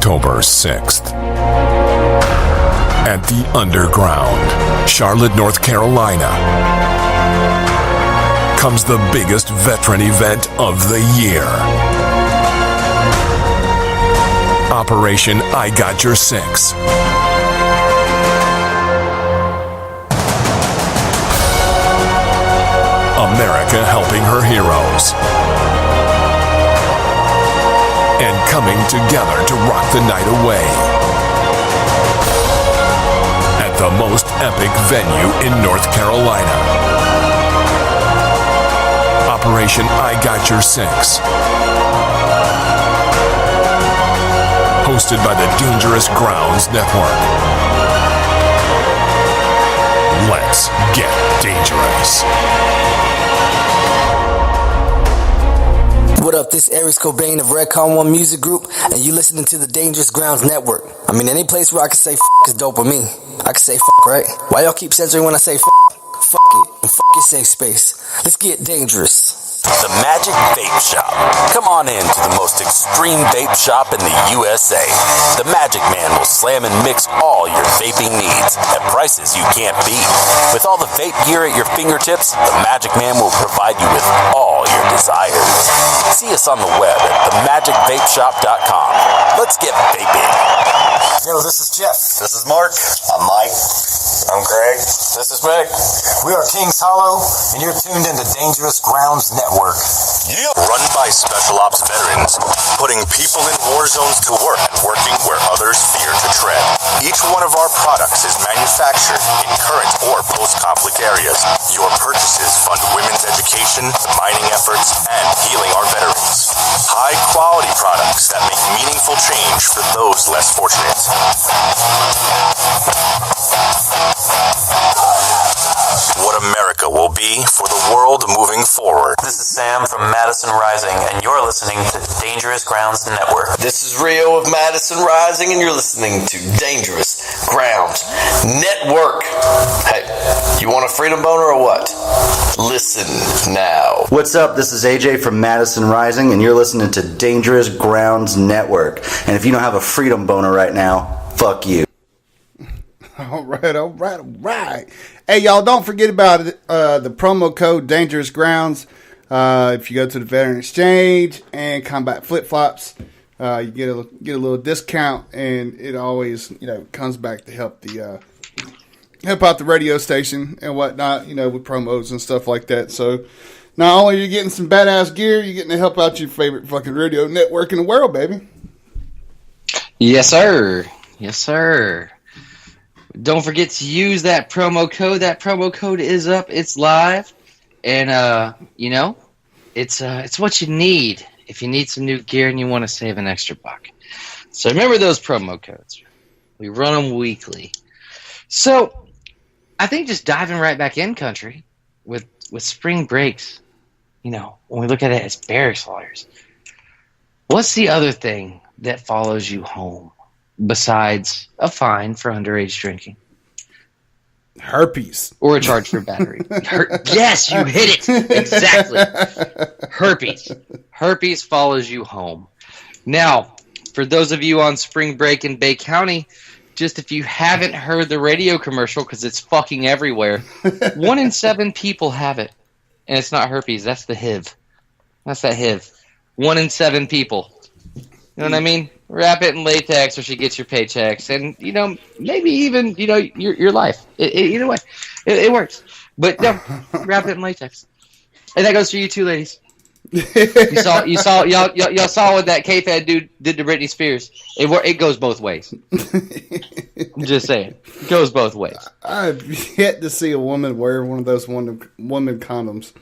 October 6th. At the Underground, Charlotte, North Carolina, comes the biggest veteran event of the year. Operation I Got Your Six. America helping her heroes. And coming together to rock the night away. At the most epic venue in North Carolina. Operation I Got Your Six. Hosted by the Dangerous Grounds Network. Let's get dangerous. What up, this is Aries Cobain of Redcon 1 Music Group, and you listening to the Dangerous Grounds Network. I mean, any place where I can say f*** is dope with me. I can say f***, right? Why y'all keep censoring when I say f***? Fuck it, and f*** your safe space. Let's get dangerous. The Magic Vape Shop. Come on in to the most extreme vape shop in the USA. The Magic Man will slam and mix all your vaping needs at prices you can't beat. With all the vape gear at your fingertips, the Magic Man will provide you with all your desires. See us on the web at themagicvapeshop.com. Let's get vaping. Yo, this is Jeff. This is Mark. I'm Mike. I'm Greg. This is Meg. We are Kings Hollow, and you're tuned into Dangerous Grounds Network. Yeah. Run by Special Ops veterans, putting people in war zones to work and working where others fear to tread. Each one of our products is manufactured in current or post-conflict areas. Your purchases fund women's education, mining efforts, and healing our veterans. High-quality products that make meaningful change for those less fortunate. What America will be for the world moving forward. This is Sam from Madison Rising, and you're listening to Dangerous Grounds Network. This is Rio of Madison Rising, and you're listening to Dangerous Grounds Network. Hey, you want a freedom boner or what? Listen now. What's up? This is AJ from Madison Rising, and you're listening to Dangerous Grounds Network. And if you don't have a freedom boner right now, fuck you. All right. Hey, y'all, don't forget about the promo code Dangerous Grounds. If you go to the Veteran Exchange and Combat Flip Flops, you get a little discount, and it always comes back to help out the radio station and whatnot, with promos and stuff like that. So not only are you getting some badass gear, you're getting to help out your favorite fucking radio network in the world, baby. Yes, sir. Yes, sir. Don't forget to use that promo code. That promo code is up. It's live. And, it's what you need if you need some new gear and you want to save an extra buck. So remember those promo codes. We run them weekly. So I think just diving right back in country with spring breaks, when we look at it as barracks lawyers, what's the other thing that follows you home besides a fine for underage drinking? Herpes. Or a charge for battery. Yes, you hit it. Exactly. Herpes. Herpes follows you home. Now, for those of you on spring break in Bay County, just if you haven't heard the radio commercial, because it's fucking everywhere, 1 in 7 people have it. And it's not herpes, that's the HIV. That's that HIV. 1 in 7 people. You know what I mean? Wrap it in latex or she gets your paychecks. And, maybe even, your life. Either way, it works. But, no, wrap it in latex. And that goes for you too, ladies. Y'all saw what that K-Fed dude did to Britney Spears. It goes both ways. I'm just saying. It goes both ways. I've yet to see a woman wear one of those woman condoms.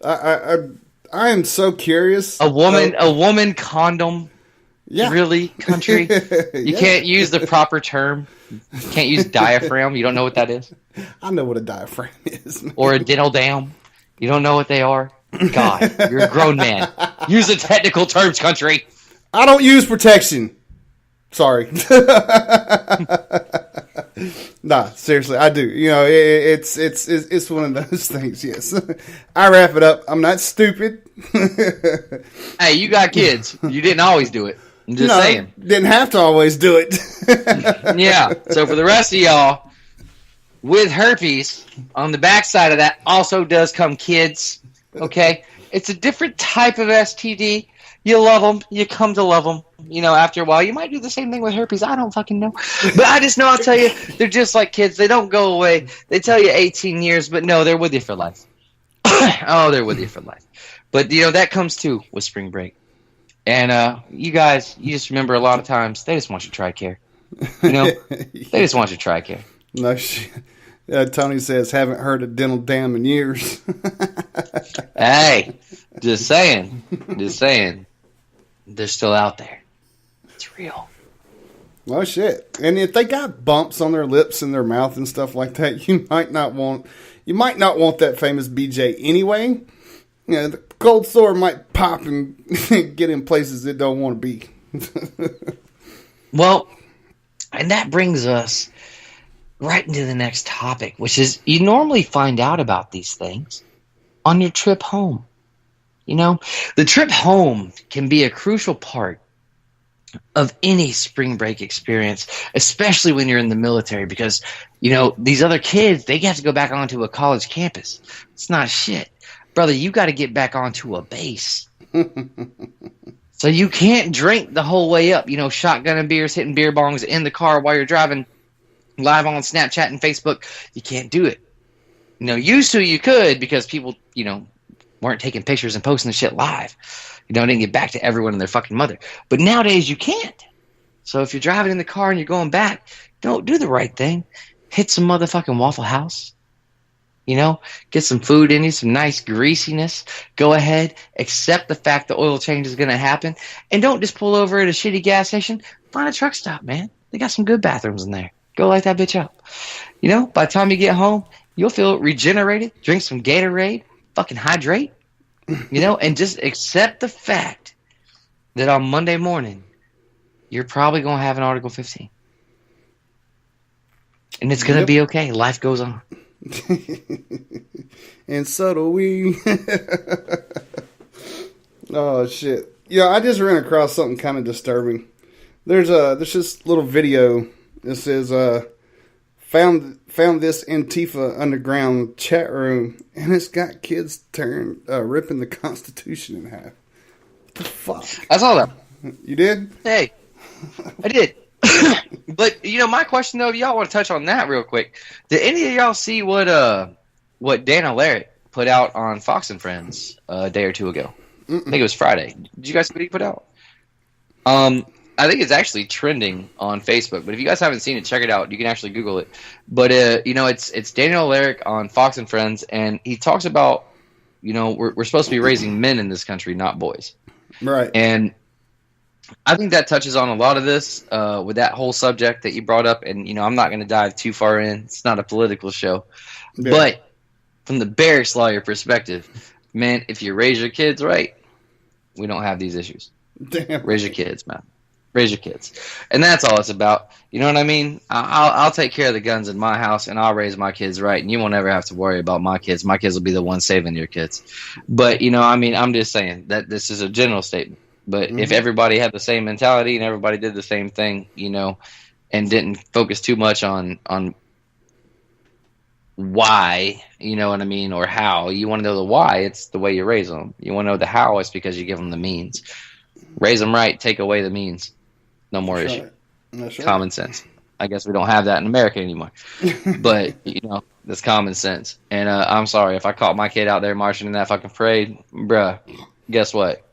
I am so curious. A woman condom? Yeah. Really, country? You can't use the proper term. You can't use diaphragm. You don't know what that is? I know what a diaphragm is, man. Or a diddle dam. You don't know what they are? God, you're a grown man. Use the technical terms, country. I don't use protection. Sorry. Nah, seriously, I do. It's one of those things, yes. I wrap it up. I'm not stupid. Hey, you got kids. You didn't always do it. I'm just saying. Didn't have to always do it. Yeah. So for the rest of y'all, with herpes, on the backside of that also does come kids. Okay? It's a different type of STD. You love them. You come to love them. After a while, you might do the same thing with herpes. I don't fucking know. But I just know, I'll tell you, they're just like kids. They don't go away. They tell you 18 years, but no, they're with you for life. Oh, they're with you for life. But, that comes too with spring break. And you guys, you just remember a lot of times, they just want you to TRICARE. They just want you to TRICARE. No shit. Tony says, haven't heard a dental dam in years. Hey, just saying. They're still out there. It's real. Well, shit. And if they got bumps on their lips and their mouth and stuff like that, you might not want that famous BJ anyway. The cold sore might pop and get in places it don't want to be. Well, and that brings us right into the next topic, which is you normally find out about these things on your trip home. The trip home can be a crucial part of any spring break experience, especially when you're in the military, because, these other kids, they have to go back onto a college campus. It's not shit. Brother, you got to get back onto a base. So you can't drink the whole way up, shotgunning beers, hitting beer bongs in the car while you're driving live on Snapchat and Facebook. You can't do it. Used to you could, because people, weren't taking pictures and posting the shit live. Didn't get back to everyone and their fucking mother. But nowadays you can't. So if you're driving in the car and you're going back, don't do the right thing. Hit some motherfucking Waffle House. Get some food in you, some nice greasiness. Go ahead, accept the fact the oil change is going to happen. And don't just pull over at a shitty gas station. Find a truck stop, man. They got some good bathrooms in there. Go light that bitch up. By the time you get home, you'll feel regenerated. Drink some Gatorade. Fucking hydrate. And just accept the fact that on Monday morning, you're probably going to have an Article 15. And it's going to be okay. Life goes on. And so do we. Oh, shit. I just ran across something kind of disturbing. There's this little video that says, found this Antifa underground chat room, and it's got kids ripping the Constitution in half. What the fuck? I saw that. You did? Hey, I did. But my question though, if y'all want to touch on that real quick, did any of y'all see what Dana Larrett put out on Fox and Friends a day or two ago? I think it was Friday. Did you guys see what he put out? I think it's actually trending on Facebook, but if you guys haven't seen it, check it out. You can actually Google it. But it's Daniel Larrick on Fox and Friends, and he talks about we're supposed to be raising men in this country, not boys. Right. And I think that touches on a lot of this with that whole subject that you brought up. And I'm not going to dive too far in. It's not a political show, but from the barracks lawyer perspective, man, if you raise your kids right, we don't have these issues. Damn. Raise your kids, man. Raise your kids. And that's all it's about. You know what I mean? I'll take care of the guns in my house, and I'll raise my kids right, and you won't ever have to worry about my kids. My kids will be the ones saving your kids. But, I'm just saying that this is a general statement. But if everybody had the same mentality and everybody did the same thing, and didn't focus too much on why, you know what I mean, or how. You want to know the why, it's the way you raise them. You want to know the how, it's because you give them the means. Raise them right, take away the means. No more issue. That's right. Common sense. I guess we don't have that in America anymore. But, that's common sense. And I'm sorry, if I caught my kid out there marching in that fucking parade, bruh, guess what?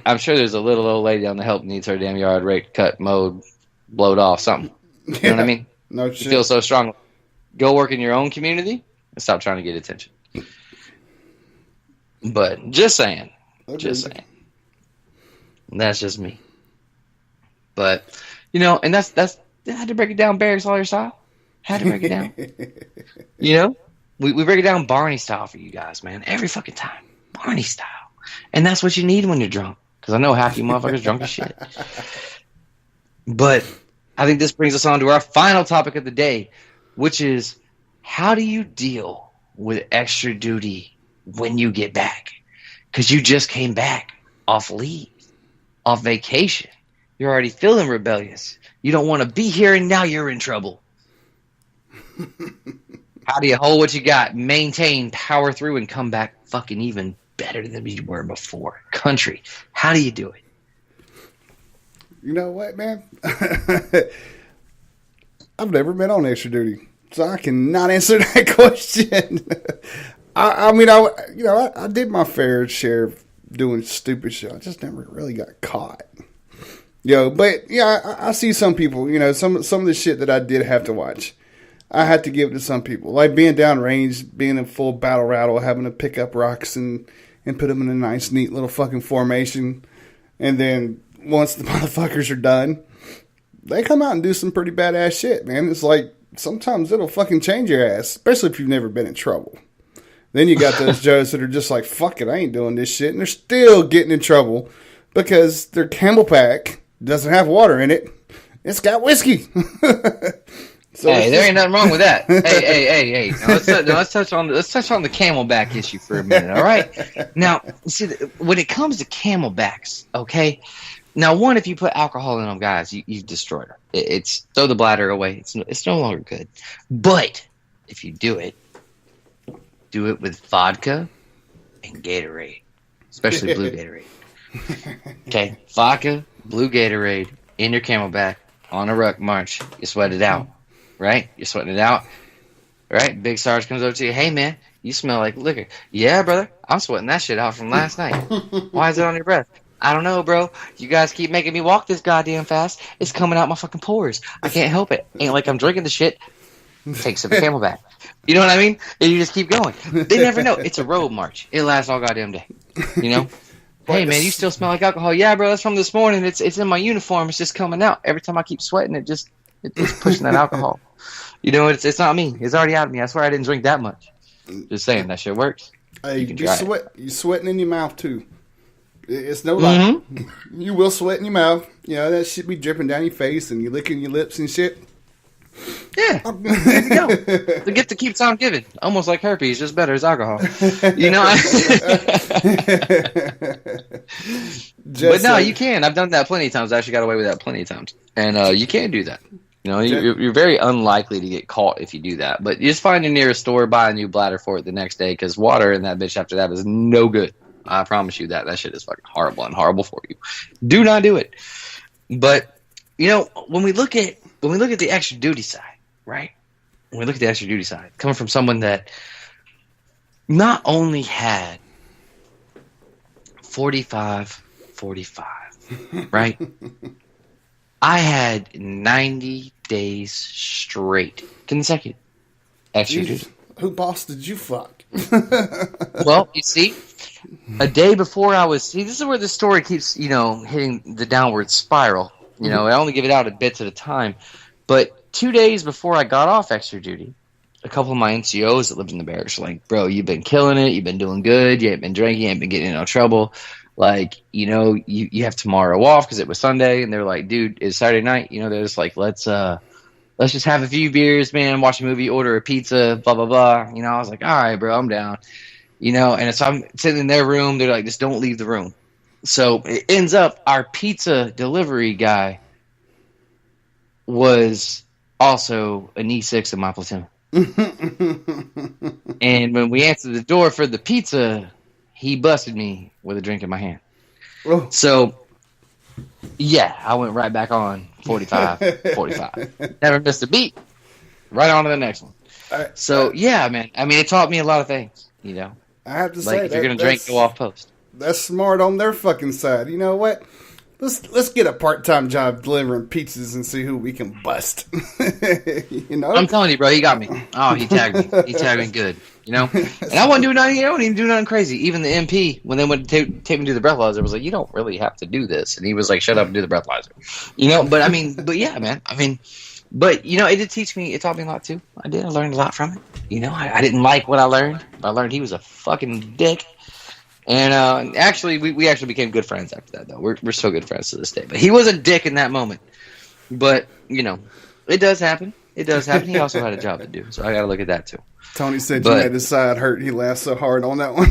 I'm sure there's a little old lady on the help needs her damn yard raked, cut, mowed, blowed off, something. You know what I mean? No shit. You feel so strong. Go work in your own community and stop trying to get attention. But just saying. Just saying. That's just me. But, and that's I had to break it down barracks lawyer style. Had to break it down. We break it down Barney style for you guys, man. Every fucking time. Barney style. And that's what you need when you're drunk. Because I know half you motherfuckers drunk as shit. But I think this brings us on to our final topic of the day, which is how do you deal with extra duty when you get back? Because you just came back off leave, off vacation. You're already feeling rebellious. You don't want to be here, and now you're in trouble. How do you hold what you got, maintain, power through, and come back fucking even better than you were before? Country, how do you do it? You know what, man? I've never been on extra duty, so I cannot answer that question. I did my fair share of doing stupid shit. I just never really got caught. But yeah, I see some people, some of the shit that I did have to watch. I had to give it to some people. Like being downrange, being in full battle rattle, having to pick up rocks and put them in a nice, neat little fucking formation. And then once the motherfuckers are done, they come out and do some pretty badass shit, man. It's like sometimes it'll fucking change your ass, especially if you've never been in trouble. Then you got those Joes that are just like, fuck it, I ain't doing this shit. And they're still getting in trouble because their Camelback doesn't have water in it. It's got whiskey. So hey, there ain't nothing wrong with that. Hey. Now let's touch on the Camelback issue for a minute, all right? Now, see, when it comes to Camelbacks, okay? Now, one, if you put alcohol in them, guys, you've destroyed her. It's throw the bladder away. It's no longer good. But if you do it with vodka and Gatorade, especially blue Gatorade. Okay, vodka, blue Gatorade in your Camelback on a ruck march. You sweat it out. Right? You're sweating it out. Right? Big Sarge comes over to you. Hey, man, you smell like liquor. Yeah, brother. I'm sweating that shit out from last night. Why is it on your breath? I don't know, bro. You guys keep making me walk this goddamn fast. It's coming out my fucking pores. I can't help it. Ain't like I'm drinking the shit. Take some Camelback. You know what I mean? And you just keep going. They never know. It's a road march. It lasts all goddamn day. You know? Hey, man, you still smell like alcohol. Yeah, bro, that's from this morning. It's in my uniform. It's just coming out. Every time I keep sweating, it's pushing that alcohol. You know, it's not me. It's already out of me. I swear I didn't drink that much. Just saying, that shit works. Hey, you sweating in your mouth, too. It's no lie. Mm-hmm. You will sweat in your mouth. That shit be dripping down your face and you licking your lips and shit. Yeah. There you go. The gift that keeps on giving. Almost like herpes, just better as alcohol. You know? But no, you can. I've done that plenty of times. I actually got away with that plenty of times. And you can do that. You're very unlikely to get caught if you do that. But you just find your nearest store, buy a new bladder for it the next day, because water in that bitch after that is no good. I promise you that. That shit is fucking horrible and horrible for you. Do not do it. But, when we look at the extra duty side, right? When we look at the extra duty side, coming from someone that not only had 45, right? I had 90 days straight, consecutive extra duty. Who boss did you fuck? Well, you see, a day before this is where the story keeps, hitting the downward spiral. I only give it out at bits at a time. But 2 days before I got off extra duty, a couple of my NCOs that lived in the barracks were like, bro, you've been killing it. You've been doing good. You ain't been drinking. You ain't been getting in no trouble. Like, you have tomorrow off because it was Sunday. And they're like, dude, it's Saturday night. They're just like, let's just have a few beers, man, watch a movie, order a pizza, blah, blah, blah. I was like, all right, bro, I'm down. And so I'm sitting in their room. They're like, just don't leave the room. So it ends up our pizza delivery guy was also an E6 in my platoon. And when we answered the door for the pizza, he busted me with a drink in my hand. Oh. So, yeah, I went right back on 45. Never missed a beat. Right on to the next one. So, yeah, man. I mean, it taught me a lot of things, I have to say, if you're going to drink, go off post. That's smart on their fucking side. You know what? Let's get a part-time job delivering pizzas and see who we can bust. I'm telling you, bro, he got me. Oh, he tagged me. He tagged me good. And I wasn't doing nothing. I don't even do nothing crazy. Even the MP, when they went to take me to the breathalyzer, was like, you don't really have to do this. And he was like, shut up and do the breathalyzer. But yeah, man. But it did teach me. It taught me a lot too. I learned a lot from it. I didn't like what I learned. But I learned he was a fucking dick. And actually, we actually became good friends after that, though. We're still good friends to this day. But he was a dick in that moment. But, it does happen. It does happen. He also had a job to do. So I got to look at that, too. Tony said you made his side hurt. He laughed so hard on that one.